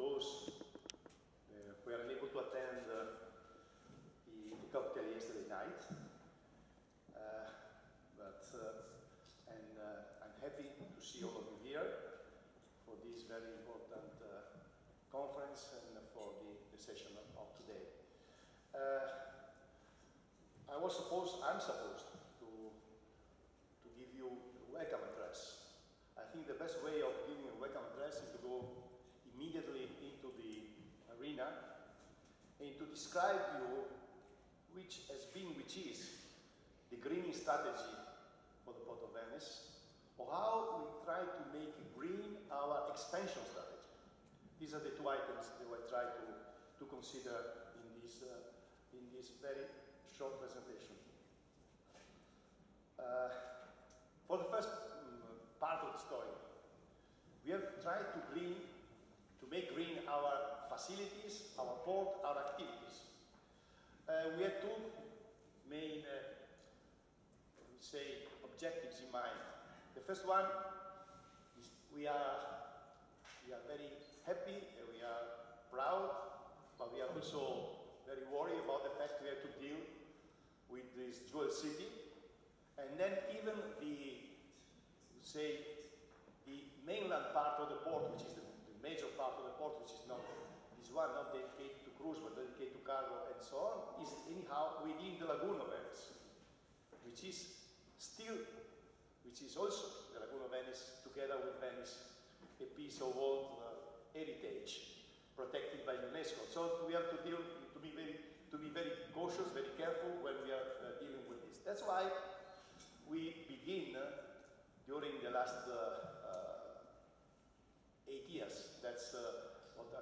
those who were unable to attend the cocktail yesterday night. I'm happy to see all of you here for this very important conference and for the session of today. I'm supposed to give you a welcome address. I think the best way of giving a welcome address is to go immediately into the arena and to describe you which is the greening strategy for the Port of Venice, or how we try to make green our expansion strategy. These are the two items that I try to consider in this very short presentation. For the first part of the story, we have tried to make green our facilities, our port, our activities. We had two main, objectives in mind. The first one is we are very happy, we are proud, but we are also very worried about the fact we have to deal with this jewel city, and then even the mainland part of the port, which is the major part of the port, which is not this one, not dedicated to cruise, but dedicated to cargo and so on, is anyhow within the lagoon of Venice, which is also the lagoon of Venice, together with Venice, a piece of world heritage protected by UNESCO. So we have to be very cautious, very careful when we are dealing with this. That's why we begin during the last 8 years. That's what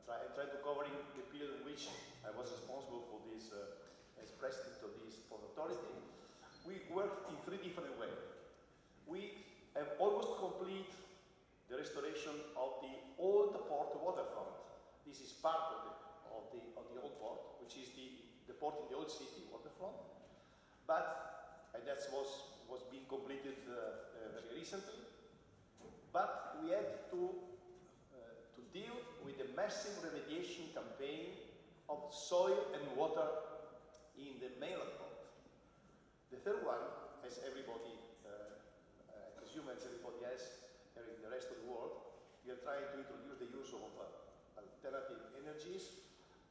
I tried to cover in the period in which I was responsible for this, as president of this port authority. We worked in 3 different ways. We have almost complete the restoration of the old port waterfront. This is part of the old port, which is the port in the old city waterfront. And that was being completed very recently. But we had to deal with the massive remediation campaign of soil and water in the mainland port. The third one, as everybody, I presume as everybody else in the rest of the world, we are trying to introduce the use of alternative energies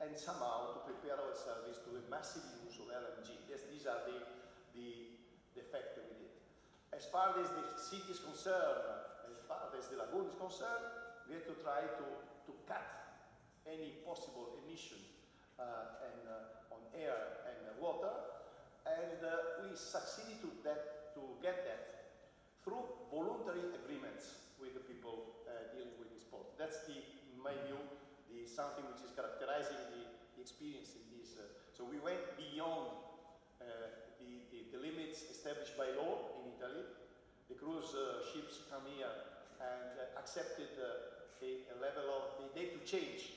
and somehow to prepare ourselves to the massive use of LNG. Yes, these are the facts that we did. As far as the city is concerned, as far as the lagoon is concerned, we have to try to cut any possible emission on air and water, and we succeeded to get that through voluntary agreements with the people dealing with this port. That's in my view, something which is characterizing the experience in this. So we went beyond the limits established by law in Italy. The cruise ships come here and accepted a level of, they had to change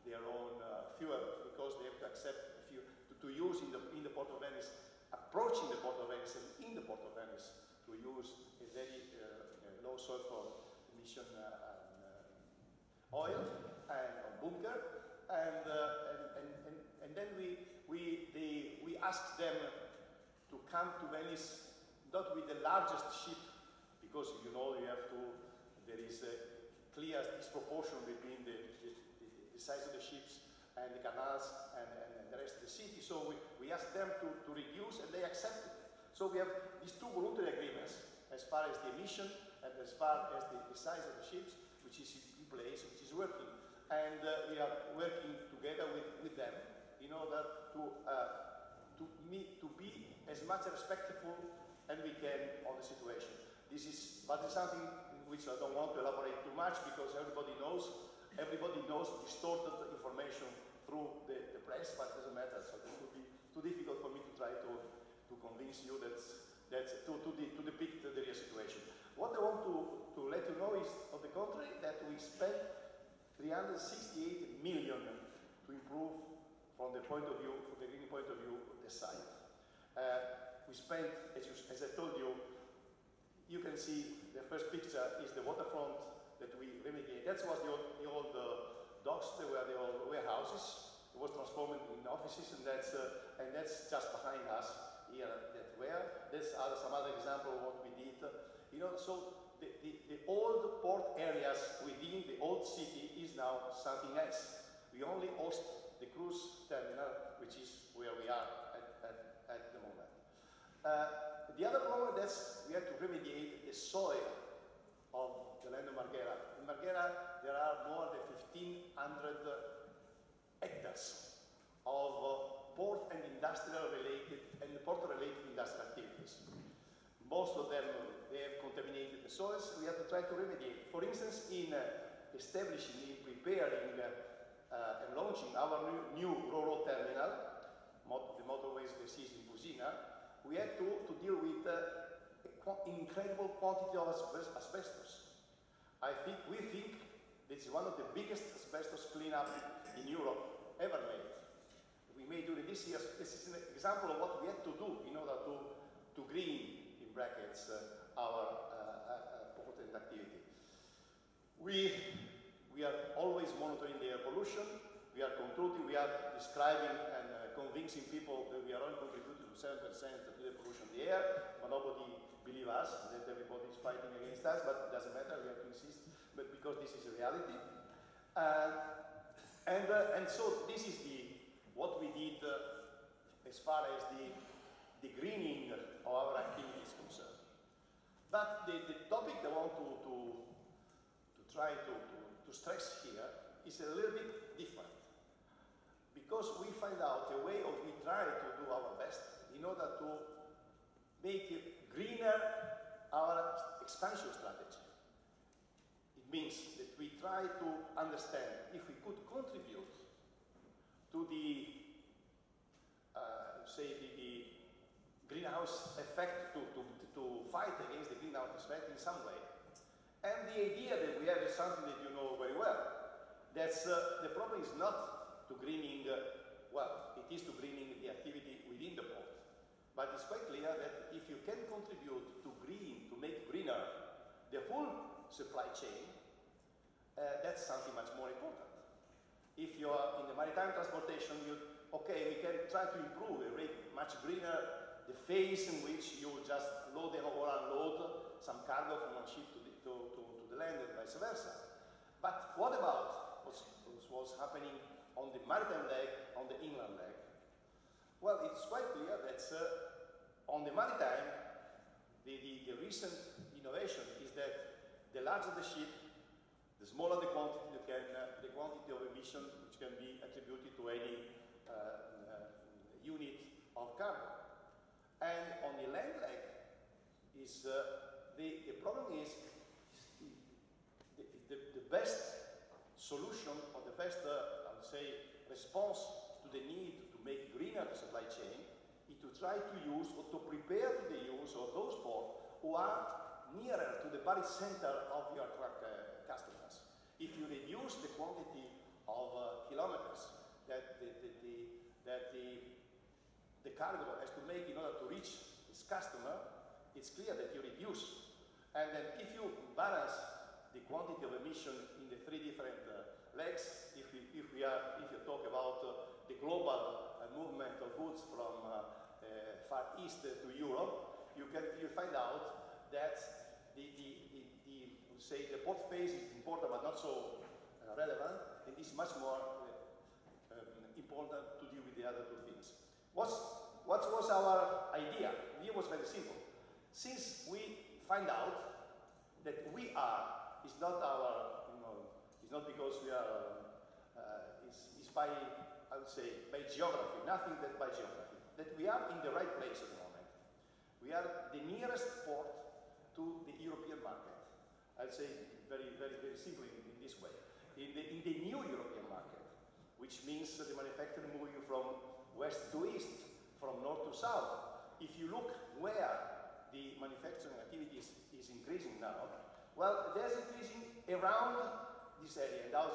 their own fuel because they have to accept to use in the Port of Venice, approaching the Port of Venice and in the Port of Venice, to use a very low sulfur emission oil and bunker, and then we asked them to come to Venice not with the largest ship, because you know there is a clear disproportion between the size of the ships and the canals and the rest of the city. So we asked them to reduce, and they accepted. So we have these two voluntary agreements as far as the emission and as far as the size of the ships, which is in place, which is working. And we are working together with them in order to be as much respectful as we can on the situation. But it's something which I don't want to elaborate too much, because everybody knows distorted information through the press, but it doesn't matter. So it would be too difficult for me to try to convince you to depict the real situation. What I want to let you know is, on the contrary, that we spent 368 million to improve from the green point of view, the site. We spent, as I told you, you can see the first picture is the waterfront that we remediate. That was the old docks, there were the old warehouses. It was transformed in offices, and that's just behind us here. There's some other example of what we did. So the old port areas within the old city is now something else. We only host the cruise terminal, which is where we are at the moment. The other problem is we have to remediate the soil of the land of Marghera. In Marghera, there are more than 1,500 hectares of port and port-related industrial activities. Most of them, they have contaminated the soils. We have to try to remediate. For instance, in preparing and launching our new Ro-Ro terminal, the motorways they see in Fusina, we had to deal with an incredible quantity of asbestos. We think this is one of the biggest asbestos cleanup in Europe ever made. We made during this year. This is an example of what we had to do in order to green, in brackets, our port activity. We are always monitoring the air pollution. We are controlling, we are describing and convincing people that we are only contributing to 7% to the pollution of the air, but nobody believes us, that everybody is fighting against us, but it doesn't matter, we have to insist, but because this is a reality. And so this is what we did as far as the greening of our activity is concerned. But the topic I want to try to stress here is a little bit different. Because we find out a way, or we try to do our best in order to make it greener our expansion strategy. It means that we try to understand if we could contribute to the greenhouse effect, to fight against the greenhouse effect in some way. And the idea that we have is something that you know very well. That's the problem is not to greening, it is to greening the activity within the port. But it's quite clear that if you can contribute to make greener the whole supply chain, that's something much more important. If you are in the maritime transportation, we can try to improve much greener the phase in which you just load or unload some cargo from one ship to the land and vice versa. But what about what's happening on the maritime leg, on the inland leg? Well, it's quite clear that on the maritime, the recent innovation is that the larger the ship, the smaller the quantity of emission which can be attributed to any unit of cargo. And on the land leg, the problem is the best solution, or the best, I would say, response to the need to make greener the supply chain is to try to use or to prepare to the use of those ports who are nearer to the very center of your truck customers. If you reduce the quantity of kilometers that the cargo has to make in order to reach its customer, it's clear that you reduce. And then if you balance the quantity of emission in the three different legs, if you talk about the global movement of goods from Far East to Europe, you find out that the port phase is important but not so relevant, and is much more important to deal with the other two things. What was our idea? The idea was very simple. Since we find out that we are, it's not our, it's not because we are, it's by, I would say, by geography, nothing that by geography, that we are in the right place at the moment. We are the nearest port to the European market. I'll say very, very, very simply in this way. In the new European market, which means the manufacturing moving from west to east, from north to south. If you look where the manufacturing activity is increasing now, well, there's increasing around this area and down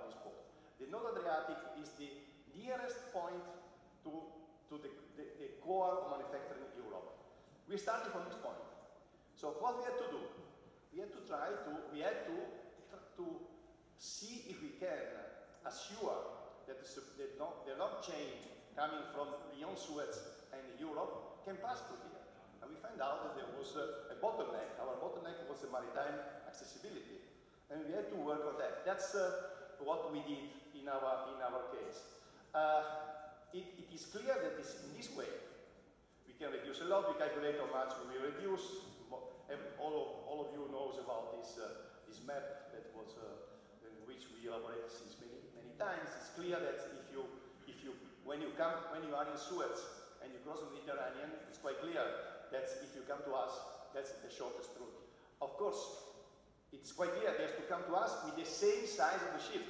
this port. The North Adriatic is the nearest point to the core of manufacturing in Europe. We started from this point. So what we had to do? We had to see if we can assure that the long chain coming from beyond Suez and Europe can pass through here. And we found out that there was a bottleneck. Our bottleneck was the maritime accessibility. And we had to work on that. That's what we did in our case. It is clear that in this way, we can reduce a lot. We calculate how much we will reduce. All of you knows about this map that was in which we elaborated since many times. It's clear that when you are in Suez and you cross the Mediterranean, it's quite clear that if you come to us, that's the shortest route. Of course, it's quite clear they have to come to us with the same size of the ship,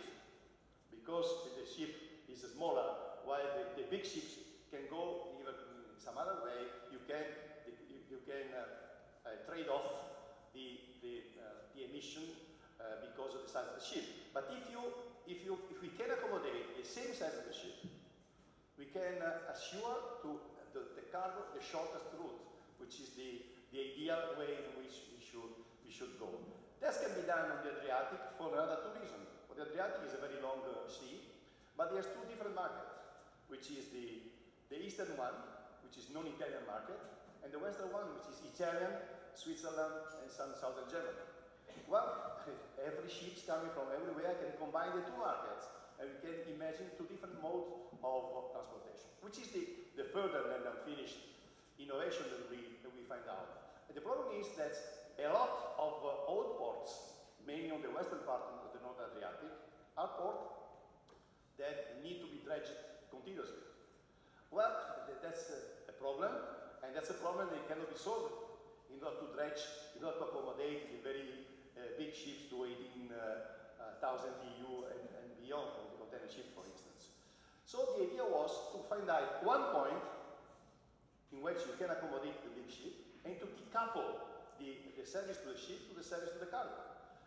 because the ship is smaller, while the big ships can go even in some other way. You can trade off the emission because of the size of the ship. But if we can accommodate the same size of the ship, we can assure to the cargo the shortest route, which is the ideal way in which we should go. This can be done on the Adriatic for another two reasons. For the Adriatic is a very long sea, but there's two different markets, which is the eastern one, which is non-Italian market, and the western one, which is Italian, Switzerland, and some southern Germany. Well, every ship coming from everywhere can combine the two markets, and we can imagine two different modes of transportation, which is the further and unfinished innovation that we find out. And the problem is that a lot of old ports, mainly on the western part of the North Adriatic, are ports that need to be dredged continuously. Well, that's a problem, and that's a problem that cannot be solved in order to dredge, in order to accommodate the very big ships to 18,000 TEU and beyond, from the container ship, for instance. So the idea was to find out one point in which you can accommodate the big ship and to decouple the service to the ship to the service to the cargo.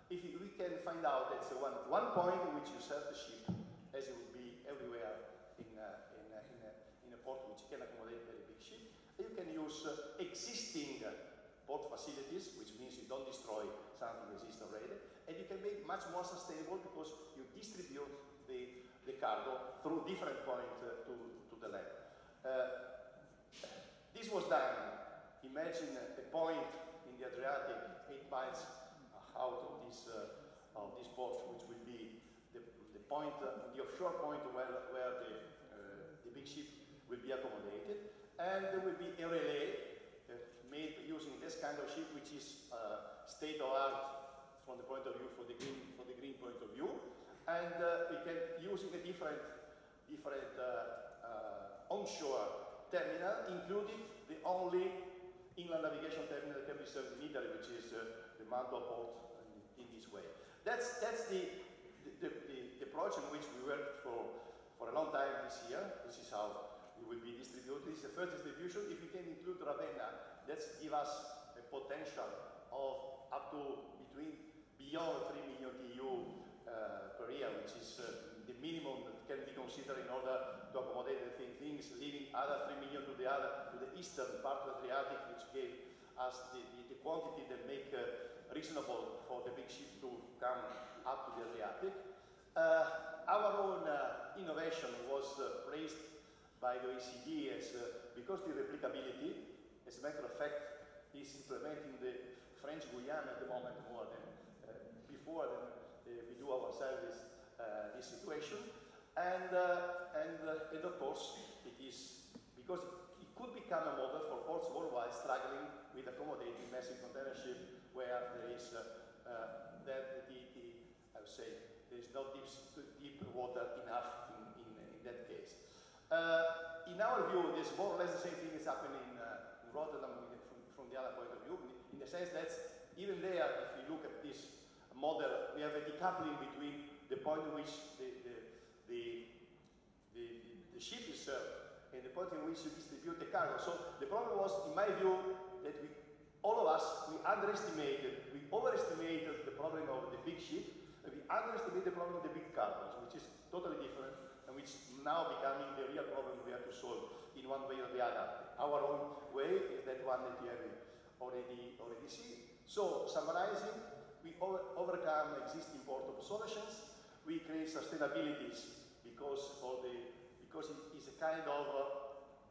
If we can find out that's one point in which you serve the ship, as it would be everywhere in a port which can accommodate a very big ship, you can use existing port facilities, which means you don't destroy something that exists already, and you can make much more sustainable because you distribute the cargo through different points to the land. This was done. Imagine a point in the Adriatic, 8 miles out of this port, which will be the point, the offshore point where the big ship will be accommodated, and there will be a relay made using this kind of ship, which is state of art from the point of view for the green point of view, and we can using a different onshore terminal, including the only inland navigation terminal that can be served in Italy, which is the Mantua port in this way. That's the approach in which we worked for a long time this year. This is how it will be distributed. This is the first distribution. If we can include Ravenna, that gives us a potential of up to beyond 3 million TEU per year, which is the minimum that can be considered in order to accommodate the same things, leaving other 3 million to the eastern part of the Adriatic, which gave us the quantity that make reasonable for the big ship to come up to the Adriatic. Our own innovation was praised by the OECD because the replicability, as a matter of fact, is implementing the French Guiana at the moment more than before we do ourselves this situation. And of course, it is because it could become a model for ports worldwide struggling with accommodating massive container ship where there is I would say there is not deep water enough in that case. In our view, there's more or less the same thing is happening in Rotterdam from the other point of view, in the sense that even there, if you look at this model, we have a decoupling between the point in which the ship is served and the point in which you distribute the cargo. So the problem was, in my view, that all of us, we overestimated the problem of the big ship, and we underestimated the problem of the big cargos, which is totally different, and which is now becoming the real problem we have to solve in one way or the other. Our own way is that one that you have already seen. So, summarizing, we overcome existing port obsolescence, We create sustainabilities because it is a kind of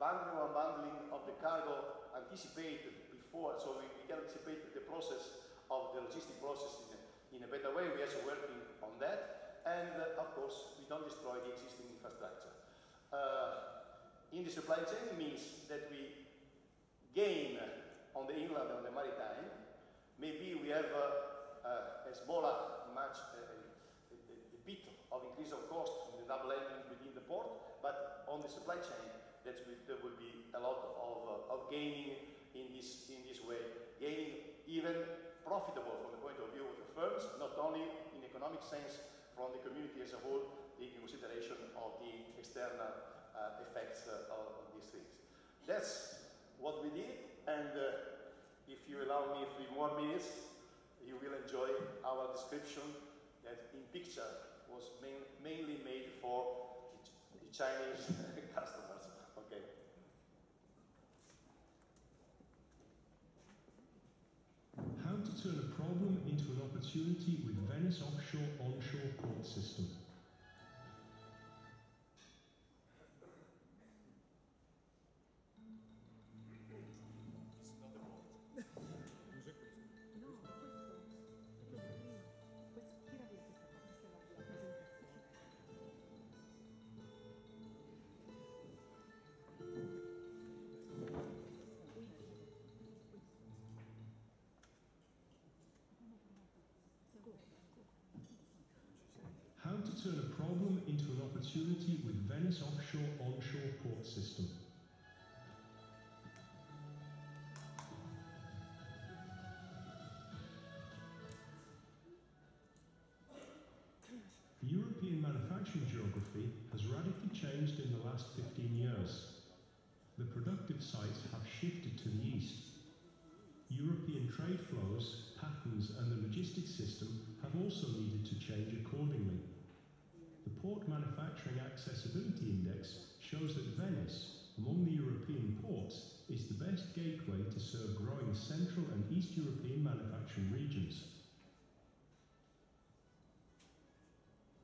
bundling and unbundling of the cargo anticipated before, so we can anticipate the process of the logistic process in a better way. We are also working on that, and of course we don't destroy the existing infrastructure. In the supply chain means that we gain on the inland and on the maritime. Maybe we have a smaller, a bit of increase of cost from the double ending within the port, but on the supply chain, there will be a lot of gaining in this way. Gaining even profitable from the point of view of the firms, not only in economic sense from the community as a whole, taking consideration of the external effects of these things. That's what we did, and if you allow me 3 more minutes, you will enjoy our description that in picture was mainly made for the Chinese customers. Okay. How to turn a problem into an opportunity with Venice offshore-onshore port system. How to turn a problem into an opportunity with Venice offshore-onshore port system. The European manufacturing geography has radically changed in the last 15 years. The productive sites have shifted to the east. European trade flows, patterns and the logistics system have also needed to change accordingly. The Port Manufacturing Accessibility Index shows that Venice, among the European ports, is the best gateway to serve growing Central and East European manufacturing regions.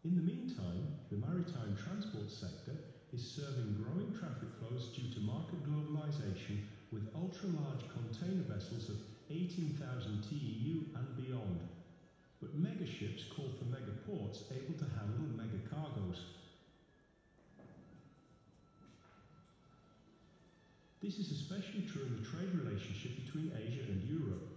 In the meantime, the maritime transport sector is serving growing traffic flows due to market globalization with ultra-large container vessels of 18,000 TEU and beyond. But megaships call for megaports able to handle mega cargoes. This is especially true in the trade relationship between Asia and Europe.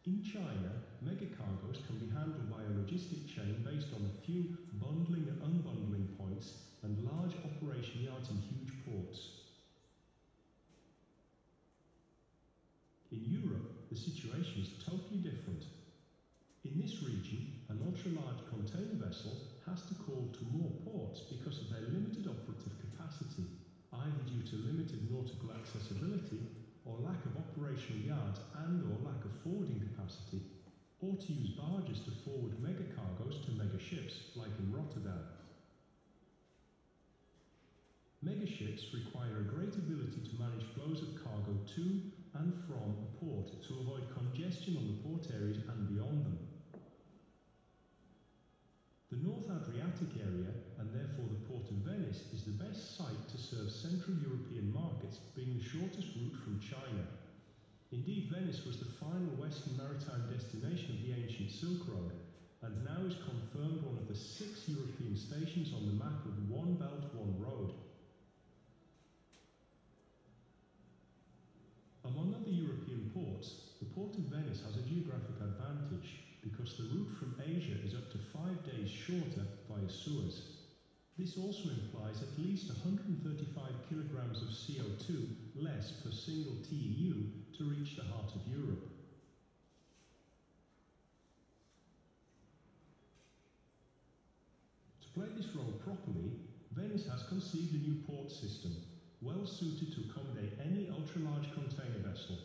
In China, megacargoes can be handled by a logistic chain based on a few bundling and unbundling points and large operation yards in huge ports. In Europe, the situation is totally different. In this region, an ultra-large container vessel has to call to more ports because of their limited operative capacity, either due to limited nautical accessibility or lack of operational yards and or lack of forwarding capacity, or to use barges to forward megacargoes to megaships, like in Rotterdam. Megaships require a great ability to manage flows of cargo to and from a port to avoid congestion on the port areas and beyond them. The North Adriatic area, and therefore the Port of Venice, is the best site to serve Central European markets, being the shortest route from China. Indeed, Venice was the final Western maritime destination of the ancient Silk Road, and now is confirmed one of the 6 European stations on the map of One Belt, One Road. Among other European ports, the Port of Venice has a geographic advantage because the route from Asia is up to 5 days shorter via Suez. This also implies at least 135 kilograms of CO2 less per single TEU to reach the heart of Europe. To play this role properly, Venice has conceived a new port system, well suited to accommodate any ultra-large container vessel,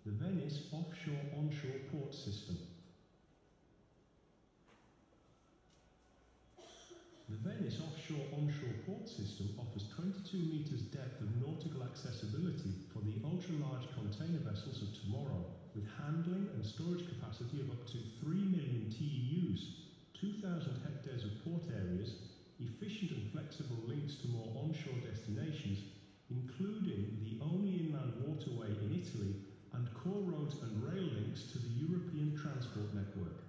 the Venice Offshore-Onshore Port System. The Venice Offshore-Onshore Port System offers 22 meters depth depth of nautical accessibility for the ultra-large container vessels of tomorrow, with handling and storage capacity of up to 3 million TEUs, 2,000 hectares of port areas, efficient and flexible links to more onshore destinations, including the only inland waterway in Italy, and core roads and rail links to the European transport network.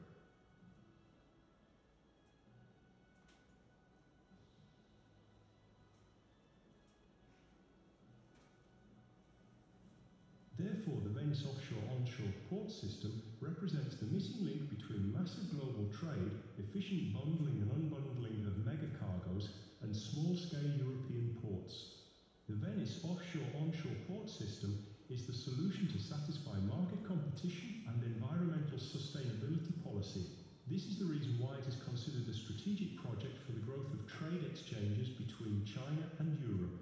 Therefore, the Venice offshore-onshore port system represents the missing link between massive global trade, efficient bundling and unbundling of mega cargoes, and small-scale European ports. The Venice offshore-onshore port system is the solution to satisfy market competition and environmental sustainability policy. This is the reason why it is considered a strategic project for the growth of trade exchanges between China and Europe.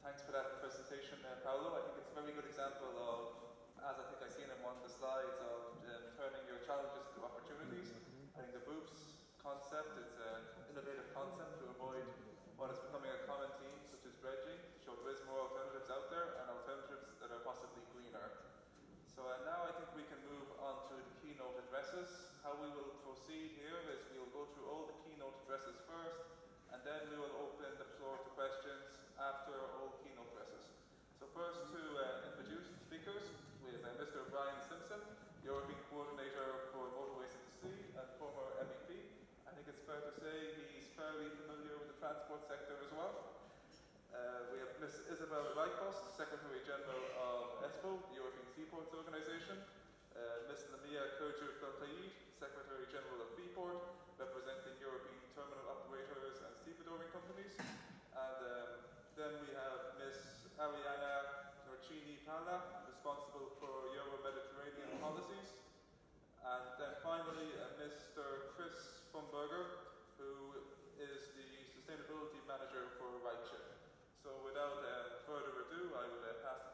Thanks for that presentation, Paolo. I think it's a very good example of, as I think I've seen in one of the slides, of turning your challenges into opportunities. I think the BOOPS concept is an innovative concept to avoid what is becoming a common theme, such as dredging, to show there is more alternatives out there and alternatives that are possibly greener. So now I think we can move on to the keynote addresses. How we will proceed here is we will go through all the keynote addresses first, and then we will open the floor to questions after all keynote addresses. So first to introduce the speakers, we have Mr. Brian Simpson, European Coordinator for Motorways of the Sea and former MEP. I think it's fair to say he's fairly familiar with the transport sector as well. We have Ms. Isabel Reichpost, Secretary General of ESPO, the European Seaports Organization. Ms. Lamia Kurjer-Beltaid, Secretary General of Freeport, representing European terminal operators and stevedoring companies. And then we have Ms. Ariana Norcini-Palla, responsible for Euro-Mediterranean policies. And then finally, Mr. Chris Fumberger, who is the Sustainability Manager for RightShip. So without further ado, I will pass the